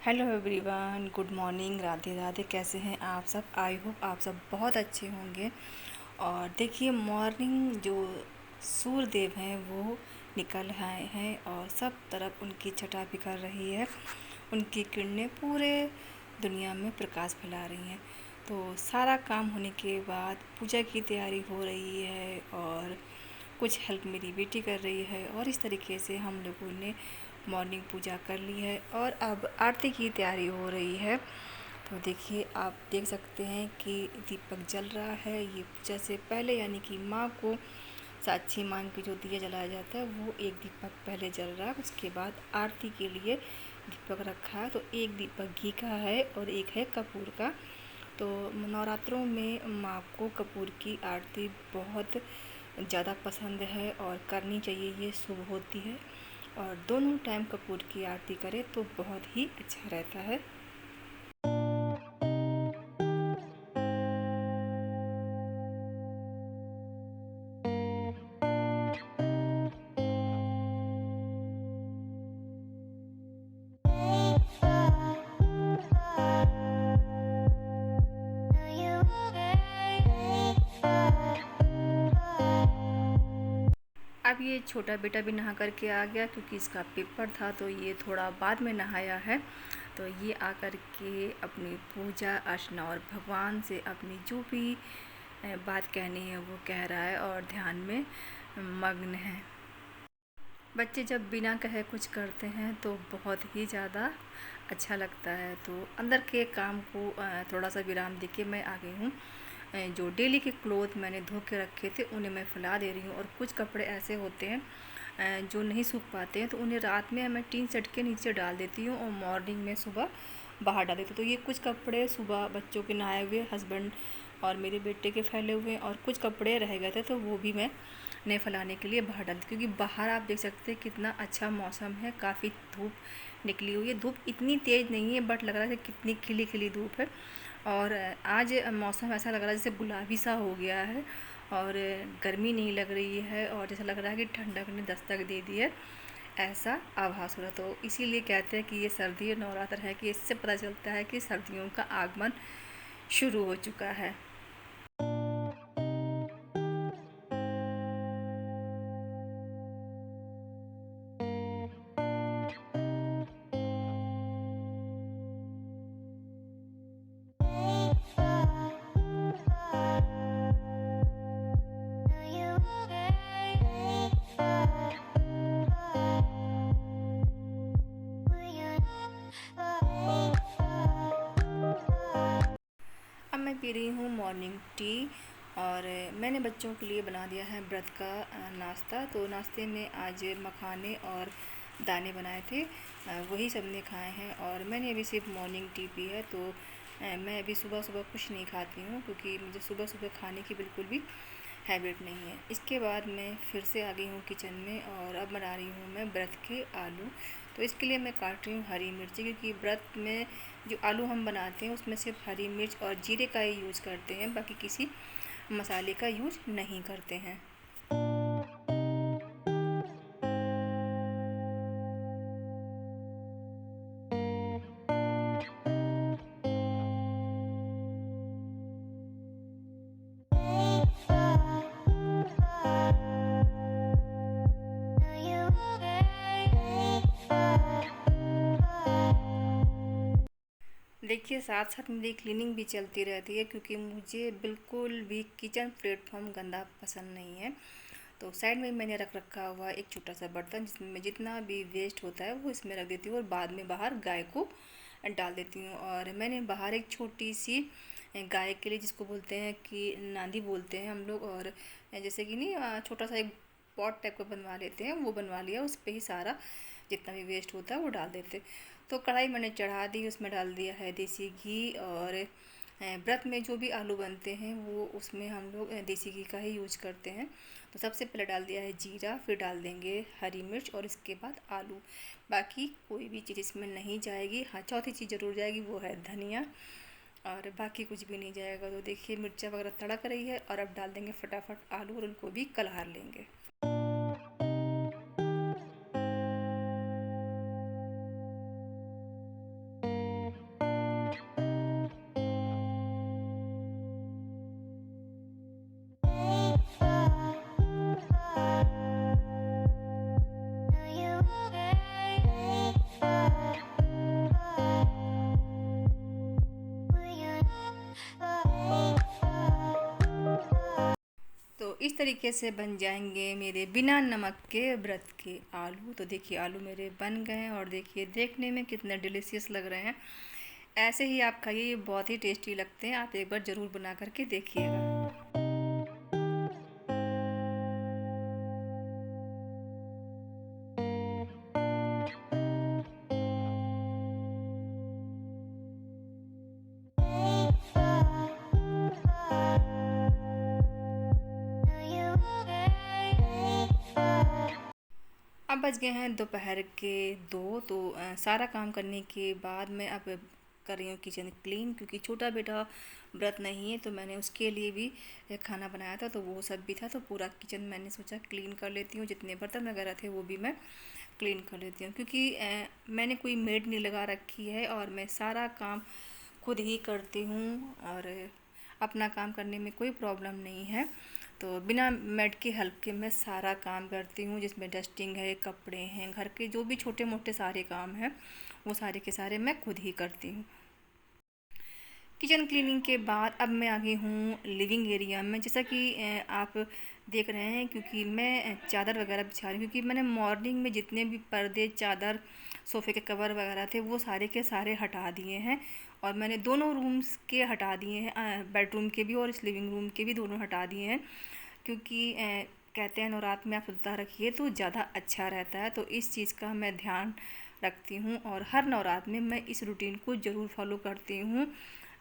Hello everyone, good morning, Radhe Radhe. कैसे हैं आप सब? आई होप आप सब बहुत अच्छे होंगे। और देखिए, मॉर्निंग जो सूर्य देव हैं वो निकल आए हैं और सब तरफ उनकी छटा बिखर रही है। उनकी किरणें पूरे दुनिया में प्रकाश फैला रही हैं। तो सारा काम होने के बाद पूजा की तैयारी हो रही है और कुछ हेल्प मेरी बेटी कर रही है और इस तरीके से हम लोगों ने मॉर्निंग पूजा कर ली है और अब आरती की तैयारी हो रही है। तो देखिए, आप देख सकते हैं कि दीपक जल रहा है। ये पूजा से पहले यानी कि माँ को साक्षी मान के जो दिया जलाया जाता है वो एक दीपक पहले जल रहा है। उसके बाद आरती के लिए दीपक रखा है। तो एक दीपक घी का है और एक है कपूर का। तो नवरात्रों में माँ को कपूर की आरती बहुत ज़्यादा पसंद है और करनी चाहिए, ये शुभ होती है। और दोनों टाइम कपूर की आरती करें तो बहुत ही अच्छा रहता है। अब ये छोटा बेटा भी नहा करके आ गया क्योंकि इसका पेपर था, तो ये थोड़ा बाद में नहाया है। तो ये आकर के अपनी पूजा अर्चना और भगवान से अपनी जो भी बात कहनी है वो कह रहा है और ध्यान में मग्न है। बच्चे जब बिना कहे कुछ करते हैं तो बहुत ही ज़्यादा अच्छा लगता है। तो अंदर के काम को थोड़ा सा विराम देके मैं आ गई हूँ। जो डेली के क्लोथ मैंने धो के रखे थे उन्हें मैं फैला दे रही हूँ। और कुछ कपड़े ऐसे होते हैं जो नहीं सूख पाते हैं, तो उन्हें रात में मैं टीन सेट के नीचे डाल देती हूँ और मॉर्निंग में सुबह बाहर डाल देती हूँ। तो ये कुछ कपड़े सुबह बच्चों के नहाए हुए, हस्बैंड और मेरे बेटे के फैले हुए, और कुछ कपड़े रह गए थे तो वो भी मैं ने फैलाने के लिए बाहर डाल दी। क्योंकि बाहर आप देख सकते हैं कितना अच्छा मौसम है, काफ़ी धूप निकली हुई है। धूप इतनी तेज़ नहीं है बट लग रहा है कितनी खिली खिली धूप है। और आज मौसम ऐसा लग रहा है जैसे गुलाबी सा हो गया है और गर्मी नहीं लग रही है और जैसा लग रहा है कि ठंडक ने दस्तक दे दी है, ऐसा आभास हो रहा। तो इसीलिए कहते हैं कि ये सर्दी और नवरात्र है कि इससे पता चलता है कि सर्दियों का आगमन शुरू हो चुका है। अब मैं पी रही हूँ मॉर्निंग टी और मैंने बच्चों के लिए बना दिया है व्रत का नाश्ता। तो नाश्ते में आज मखाने और दाने बनाए थे, वही सबने खाए हैं और मैंने अभी सिर्फ मॉर्निंग टी पी है। तो मैं अभी सुबह सुबह कुछ नहीं खाती हूँ क्योंकि मुझे सुबह सुबह खाने की बिल्कुल भी हैबिट नहीं है। इसके बाद मैं फिर से आ गई हूँ किचन में और अब बना रही हूँ मैं व्रत के आलू। तो इसके लिए मैं काट रही हूँ हरी मिर्ची, क्योंकि व्रत में जो आलू हम बनाते हैं उसमें सिर्फ हरी मिर्च और जीरे का ही यूज़ करते हैं, बाकी किसी मसाले का यूज़ नहीं करते हैं। देखिए, साथ साथ मेरी क्लीनिंग भी चलती रहती है क्योंकि मुझे बिल्कुल भी किचन प्लेटफॉर्म गंदा पसंद नहीं है। तो साइड में मैंने रख रखा हुआ एक छोटा सा बर्तन जिसमें जितना भी वेस्ट होता है वो इसमें रख देती हूँ और बाद में बाहर गाय को डाल देती हूँ। और मैंने बाहर एक छोटी सी गाय के लिए, जिसको बोलते हैं कि नांदी बोलते हैं हम लोग, और जैसे कि नहीं छोटा सा एक पॉट टाइप का बनवा लेते हैं, वो बनवा लिया। उस पर ही सारा जितना भी वेस्ट होता है वो डाल देते। तो कढ़ाई मैंने चढ़ा दी, उसमें डाल दिया है देसी घी। और व्रत में जो भी आलू बनते हैं वो उसमें हम लोग देसी घी का ही यूज करते हैं। तो सबसे पहले डाल दिया है जीरा, फिर डाल देंगे हरी मिर्च और इसके बाद आलू। बाकी कोई भी चीज़ इसमें नहीं जाएगी। हाँ, चौथी चीज़ ज़रूर जाएगी, वो है धनिया, और बाकी कुछ भी नहीं जाएगा। तो देखिए, मिर्चा वगैरह तड़क रही है और अब डाल देंगे फटाफट आलू और उनको भी कलहार लेंगे। इस तरीके से बन जाएंगे मेरे बिना नमक के व्रत के आलू। तो देखिए आलू मेरे बन गए हैं और देखिए देखने में कितने डिलीशियस लग रहे हैं। ऐसे ही आप खाइए, ये बहुत ही टेस्टी लगते हैं। आप एक बार ज़रूर बना करके देखिएगा। अब बज गए हैं दोपहर के 2। तो सारा काम करने के बाद मैं अब कर रही हूँ किचन क्लीन, क्योंकि छोटा बेटा व्रत नहीं है तो मैंने उसके लिए भी खाना बनाया था, तो वो सब भी था। तो पूरा किचन मैंने सोचा क्लीन कर लेती हूँ, जितने बर्तन वगैरह थे वो भी मैं क्लीन कर लेती हूँ, क्योंकि मैंने कोई मेड नहीं लगा रखी है और मैं सारा काम खुद ही करती हूँ और अपना काम करने में कोई प्रॉब्लम नहीं है। तो बिना मेड की हेल्प के मैं सारा काम करती हूँ, जिसमें डस्टिंग है, कपड़े हैं, घर के जो भी छोटे मोटे सारे काम हैं वो सारे के सारे मैं खुद ही करती हूँ। किचन क्लीनिंग के बाद अब मैं आ गई हूँ लिविंग एरिया में। जैसा कि आप देख रहे हैं, क्योंकि मैं चादर वगैरह बिछा रही हूँ, क्योंकि मैंने मॉर्निंग में जितने भी पर्दे, चादर, सोफ़े के कवर वगैरह थे वो सारे के सारे हटा दिए हैं और मैंने दोनों रूम्स के हटा दिए हैं, बेडरूम के भी और इस लिविंग रूम के भी दोनों हटा दिए हैं, क्योंकि कहते हैं नवरात्र में आप शुद्धता रखिए तो ज़्यादा अच्छा रहता है। तो इस चीज़ का मैं ध्यान रखती हूँ और हर नवरात्र में मैं इस रूटीन को ज़रूर फॉलो करती हूँ।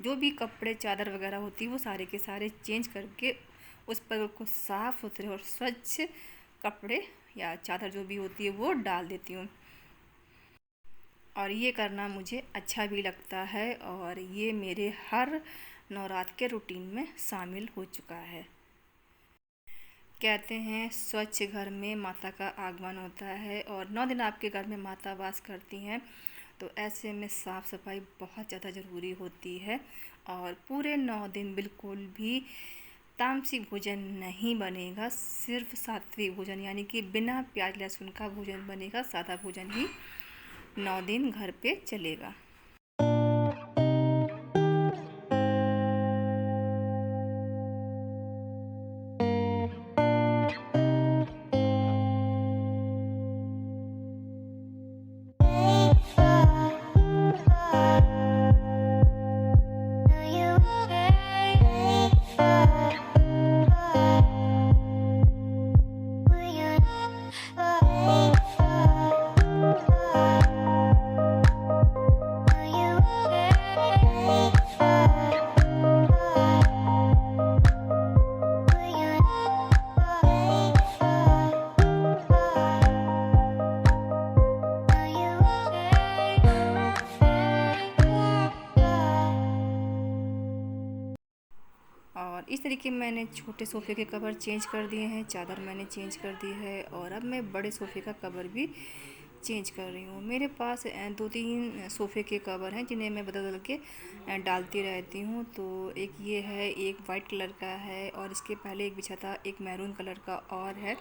जो भी कपड़े, चादर वगैरह होती है वो सारे के सारे चेंज करके उस पर को साफ़ सुथरे और स्वच्छ कपड़े या चादर जो भी होती है वो डाल देती हूँ। और ये करना मुझे अच्छा भी लगता है और ये मेरे हर नवरात्र के रूटीन में शामिल हो चुका है। कहते हैं स्वच्छ घर में माता का आगमन होता है और 9 दिन आपके घर में माता वास करती हैं, तो ऐसे में साफ़ सफाई बहुत ज़्यादा ज़रूरी होती है। और पूरे 9 दिन बिल्कुल भी तामसिक भोजन नहीं बनेगा, सिर्फ सात्विक भोजन यानी कि बिना प्याज लहसुन का भोजन बनेगा। सादा भोजन ही 9 दिन घर पे चलेगा। और इस तरीके मैंने छोटे सोफ़े के कवर चेंज कर दिए हैं, चादर मैंने चेंज कर दी है और अब मैं बड़े सोफ़े का कवर भी चेंज कर रही हूँ। मेरे पास 2-3 सोफ़े के कवर हैं जिन्हें मैं बदल बदल के डालती रहती हूँ। तो एक ये है, एक वाइट कलर का है और इसके पहले एक बिछा था, एक मैरून कलर का और है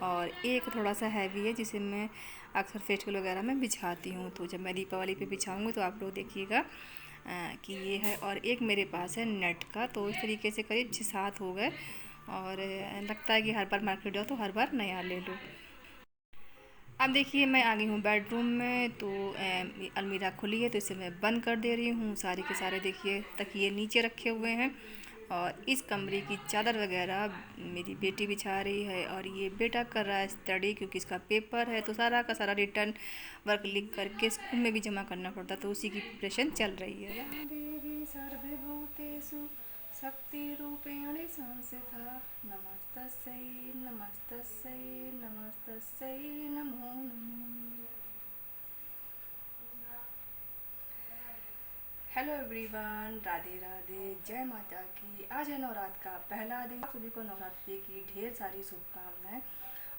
और एक थोड़ा सा हैवी है जिसे मैं अक्सर फेस्टिवल वगैरह में बिछाती हूँ। तो जब मैं दीपावली पे बिछाऊँगी तो आप लोग देखिएगा कि ये है। और एक मेरे पास है नेट का। तो इस तरीके से करीब 6-7 हो गए और लगता है कि हर बार मार्केट जाओ तो हर बार नया ले लो। अब देखिए मैं आ गई हूँ बेडरूम में। तो अलमीरा खुली है तो इसे मैं बंद कर दे रही हूँ। सारे के सारे देखिए तकिए नीचे रखे हुए हैं और इस कमरे की चादर वगैरह मेरी बेटी बिछा रही है और ये बेटा कर रहा है स्टडी, क्योंकि इसका पेपर है तो सारा का सारा रिटर्न वर्क लिख करके स्कूल में भी जमा करना पड़ता, तो उसी की प्रिपरेशन चल रही है। देवी सर्वभूतेषु शक्तिरूपेण संस्थिता नमस्तस्यै नमस्तस्यै नमस्तस्यै नमो नमः। हेलो एवरीवन, राधे राधे, जय माता की। आज है नवरात्र का पहला दिन। आप सभी को नवरात्रि की ढेर सारी शुभकामनाएं।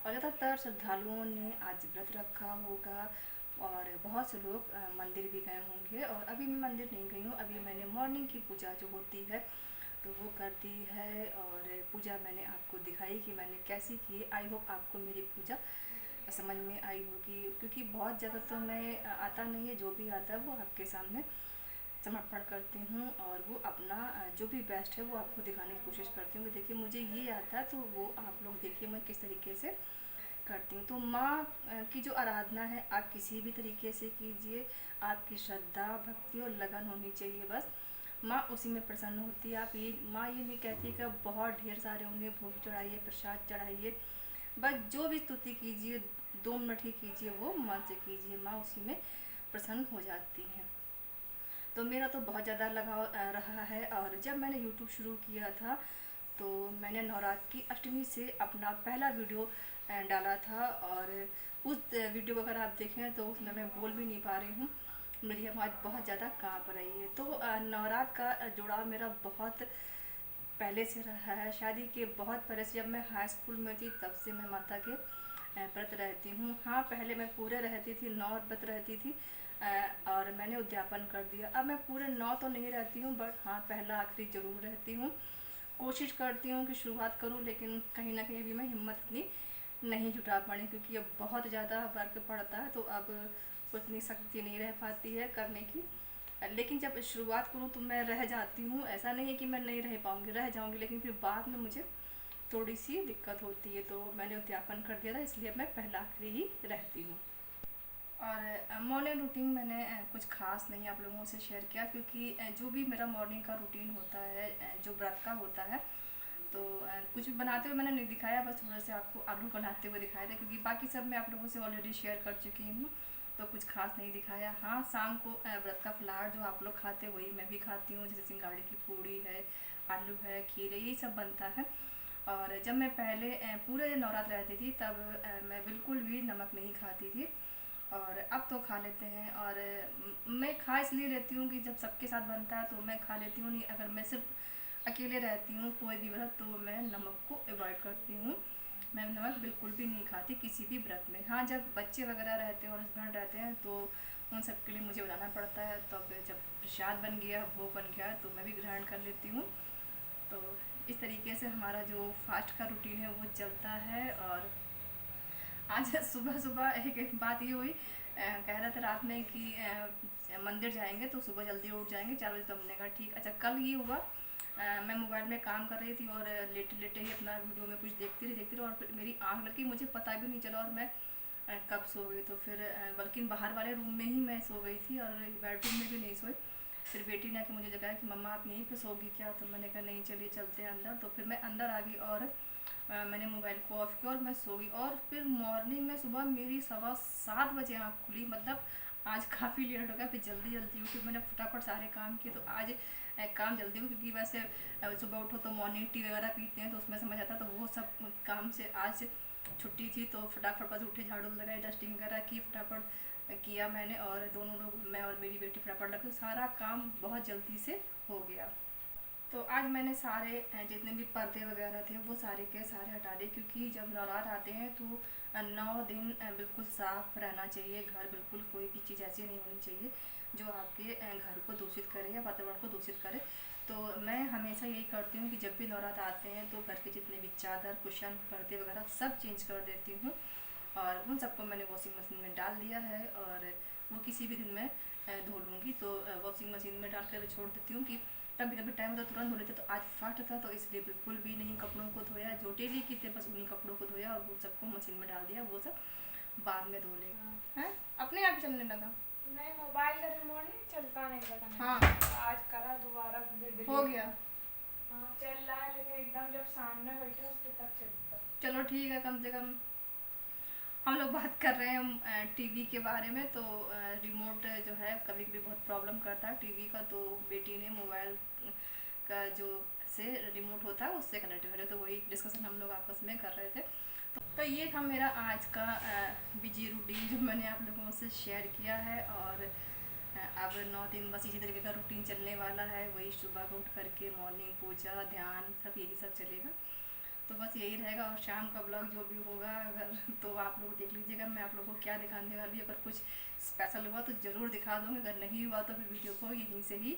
और ज़्यादातर श्रद्धालुओं ने आज व्रत रखा होगा और बहुत से लोग मंदिर भी गए होंगे। और अभी मैं मंदिर नहीं गई हूँ, अभी मैंने मॉर्निंग की पूजा जो होती है तो वो कर दी है और पूजा मैंने आपको दिखाई कि मैंने कैसी की। आई होप आपको मेरी पूजा समझ में आई होगी, क्योंकि बहुत ज़्यादा तो मैं आता नहीं है, जो भी आता है वो आपके सामने समर्पण करती हूँ और वो अपना जो भी बेस्ट है वो आपको दिखाने की कोशिश करती हूँ कि देखिए मुझे ये आता है, तो वो आप लोग देखिए मैं किस तरीके से करती हूँ। तो माँ की जो आराधना है आप किसी भी तरीके से कीजिए, आपकी श्रद्धा भक्ति और लगन होनी चाहिए, बस माँ उसी में प्रसन्न होती है। आप ये माँ ये नहीं कहती कि आप बहुत ढेर सारे उन्हें भोग चढ़ाइए, प्रसाद चढ़ाइए, बस जो भी स्तुति कीजिए 2 मिनट ही कीजिए, वो मन से कीजिए, माँ उसी में प्रसन्न हो जाती है। तो मेरा तो बहुत ज़्यादा लगाव रहा है। और जब मैंने यूट्यूब शुरू किया था तो मैंने नवरात्र की अष्टमी से अपना पहला वीडियो डाला था, और उस वीडियो को अगर आप देखें तो उसमें मैं बोल भी नहीं पा रही हूँ, मेरी आवाज़ बहुत ज़्यादा काँप रही है। तो नवरात्र का जुड़ाव मेरा बहुत पहले से रहा है, शादी के बहुत पहले से। जब मैं हाई स्कूल में थी तब से मैं माता के व्रत रहती हूँ। हाँ, पहले मैं पूरे रहती थी, 9 व्रत रहती थी, और मैंने उद्यापन कर दिया। अब मैं पूरे 9 तो नहीं रहती हूँ, बट हाँ पहला आखिरी ज़रूर रहती हूँ। कोशिश करती हूँ कि शुरुआत करूँ, लेकिन कहीं ना कहीं भी मैं हिम्मत इतनी नहीं जुटा पाई, क्योंकि अब बहुत ज़्यादा वर्क पड़ता है, तो अब उतनी शक्ति नहीं रह पाती है करने की। लेकिन जब शुरुआत करूँ तो मैं रह जाती हूँ, ऐसा नहीं है कि मैं नहीं रह पाऊँगी, रह जाऊँगी, लेकिन फिर बाद में मुझे थोड़ी सी दिक्कत होती है। तो मैंने उद्यापन कर दिया था, इसलिए मैं पहला आखिरी ही रहती हूँ। और मॉर्निंग रूटीन मैंने कुछ खास नहीं आप लोगों से शेयर किया, क्योंकि जो भी मेरा मॉर्निंग का रूटीन होता है जो व्रत का होता है, तो कुछ भी बनाते हुए मैंने नहीं दिखाया, बस थोड़ा से आपको आलू बनाते हुए दिखाया था, क्योंकि बाकी सब मैं आप लोगों से ऑलरेडी शेयर कर चुकी हूँ, तो कुछ खास नहीं दिखाया। हाँ, शाम को व्रत का फलाहार जो आप लोग खाते हैं वही मैं भी खाती हूँ, जैसे सिंगाड़े की पूड़ी है, आलू है, खीर है, यही सब बनता है। और जब मैं पहले पूरे नवरात्र रहती थी तब मैं बिल्कुल भी नमक नहीं खाती थी, और अब तो खा लेते हैं। और मैं खा इसलिए लेती हूँ कि जब सबके साथ बनता है तो मैं खा लेती हूँ, नहीं अगर मैं सिर्फ अकेले रहती हूँ कोई भी व्रत, तो मैं नमक को अवॉइड करती हूँ। मैं नमक बिल्कुल भी नहीं खाती किसी भी व्रत में। हाँ, जब बच्चे वगैरह रहते हैं और हस्बैंड रहते हैं तो उन सब के लिए मुझे बनाना पड़ता है, तो फिर जब प्रसाद बन गया, भोग बन गया, तो मैं भी ग्रहण कर लेती हूँ। तो इस तरीके से हमारा जो फास्ट का रूटीन है वो चलता है। और आज सुबह सुबह एक बात ये हुई, कह रहे थे रात में कि मंदिर जाएंगे तो सुबह जल्दी उठ जाएंगे 4 बजे, तो हमने कहा ठीक। अच्छा, कल ये हुआ, मैं मोबाइल में काम कर रही थी और लेटे लेटे ही अपना वीडियो में कुछ देखती रही, और फिर मेरी आँख लगी, मुझे पता भी नहीं चला और मैं कब सो गई। तो फिर बल्कि बाहर वाले रूम में ही मैं सो गई थी, और बेडरूम में भी नहीं सोई। फिर बेटी ने आके मुझे जगाया कि मम्मा आप यहीं पे सोगी क्या, तो मैंने कहा नहीं, चलिए चलते हैं अंदर। तो फिर मैं अंदर आ गई और मैंने मोबाइल को ऑफ किया और मैं सो गई। और फिर मॉर्निंग में सुबह मेरी 7:15 बजे आँख खुली, मतलब आज काफ़ी लेट हो गया। फिर जल्दी जल्दी उठी, मैंने फटाफट सारे काम किए। तो आज काम जल्दी हो, क्योंकि वैसे सुबह उठो तो मॉर्निंग टी वगैरह पीते हैं तो उसमें समझ आता, तो वो सब काम से आज छुट्टी थी, तो फटाफट बस उठे, झाड़ू लगाई, डस्टिंग वगैरह की, फटाफट किया मैंने, और दोनों लोग, मैं और मेरी बेटी, फटाफट लगे, सारा काम बहुत जल्दी से हो गया। तो आज मैंने सारे जितने भी पर्दे वगैरह थे वो सारे के सारे हटा दिए, क्योंकि जब नवरात्र आते हैं तो 9 दिन बिल्कुल साफ रहना चाहिए घर, बिल्कुल कोई भी चीज़ ऐसी नहीं होनी चाहिए जो आपके घर को दूषित करे या वातावरण को दूषित करे। तो मैं हमेशा यही करती हूँ कि जब भी नवरात्र आते हैं तो घर के जितने भी चादर, कुशन, पर्दे वगैरह सब चेंज कर देती हूँ, और उन सबको मैंने वॉशिंग मशीन में डाल दिया है, और वो किसी भी दिन में धो लूँगी। तो वॉशिंग मशीन में डाल कर छोड़ देती हूँ कि कभी कभी टाइम होता तुरंत धो लेते, तो आज फास्ट था तो इसलिए बिल्कुल भी नहीं कपड़ों को धोया, जो डेली की थे बस उन्हीं कपड़ों को धोया, और वो सबको मशीन में डाल दिया, वो सब बाद में धो लेगा। हैं, अपने आप चलने लगा। नहीं, मोबाइल का रिमोट नहीं चलता, नहीं पता नहीं। हाँ, आज करा दोबारा, फिर हो डिलीट। गया। हाँ चल रहा है, लेकिन एकदम जब सामने बैठे उसके तक चलता। चलो ठीक है, कम से कम हम लोग बात कर रहे हैं टीवी के बारे में। तो रिमोट जो है कभी कभी बहुत प्रॉब्लम करता है टीवी का, तो बेटी ने मोबाइल का जो से रिमोट होता है उससे कनेक्ट करे, तो वही डिस्कशन हम लोग आपस में कर रहे थे। तो ये था मेरा आज का बिजी रूटीन जो मैंने आप लोगों से शेयर किया है। और अब 9 दिन बस इसी तरीके का रूटीन चलने वाला है, वही सुबह को उठ करके मॉर्निंग पूजा, ध्यान, सब यही सब चलेगा। तो बस यही रहेगा, और शाम का ब्लॉग जो भी होगा अगर तो आप लोग देख लीजिएगा, मैं आप लोगों को क्या दिखाने वाली हूँ। अगर कुछ स्पेशल हुआ तो ज़रूर दिखा दूँगी, अगर नहीं हुआ तो फिर वीडियो को यहीं से ही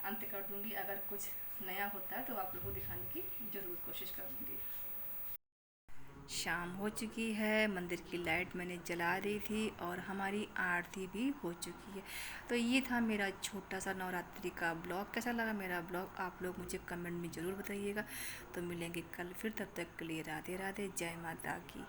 अंत कर दूँगी। अगर कुछ नया होता है तो आप लोगों को दिखाने की ज़रूर कोशिश करूँगी। शाम हो चुकी है, मंदिर की लाइट मैंने जला दी थी और हमारी आरती भी हो चुकी है। तो ये था मेरा छोटा सा नवरात्रि का ब्लॉग। कैसा लगा मेरा ब्लॉग आप लोग मुझे कमेंट में ज़रूर बताइएगा। तो मिलेंगे कल फिर, तब तक के लिए राधे राधे, जय माता की।